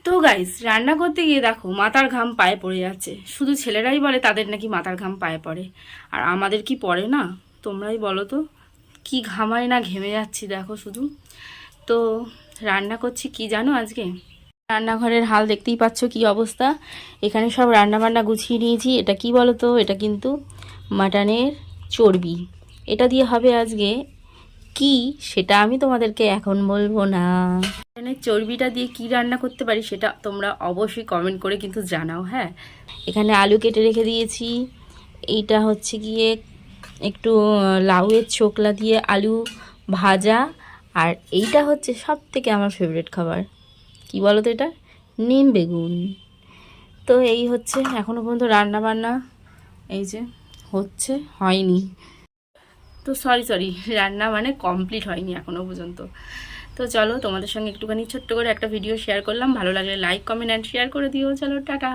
তো গাইস, রান্না করতে গিয়ে দেখো মাথার ঘাম পায়ে পড়ে যাচ্ছে। শুধু ছেলেরাই বলে তাদের নাকি মাথার ঘাম পায়ে পড়ে, আর আমাদের কি পড়ে না? তোমরাই বলো তো, কি ঘামায় না ঘেমে যাচ্ছি দেখো শুধু। তো রান্না করছি কি জানো আজকে? রান্নাঘরের হাল দেখতেই পাচ্ছ কি অবস্থা। এখানে সব রান্না বান্না গুছিয়ে নিয়েছি। এটা কি বলো তো, এটা কিন্তু মাটনের চর্বি। এটা দিয়ে হবে আজকে কি, সেটা আমি তোমাদেরকে এখন বলবো না। এখানে চর্বিটা দিয়ে কি রান্না করতে পারি সেটা তোমরা অবশ্যই কমেন্ট করে কিন্তু জানাও। হ্যাঁ, এখানে আলু কেটে রেখে দিয়েছি। এইটা হচ্ছে গিয়ে একটু লাউয়ের চোকলা দিয়ে আলু ভাজা। আর এইটা হচ্ছে সব থেকে আমার ফেভারিট খাবার, কি বলো তো এটা, নিম বেগুন। তো এই হচ্ছে এখনও পর্যন্ত রান্না বান্না, এই যে হচ্ছে, হয়নি। তো সরি, রান্না মানে কমপ্লিট হয়নি এখনও পর্যন্ত। তো চলো, তোমাদের সঙ্গে একটুখানি ছোট্ট করে একটা ভিডিও শেয়ার করলাম। ভালো লাগলে লাইক কমেন্ট অ্যান্ড শেয়ার করে দিও। চলো, টাটা।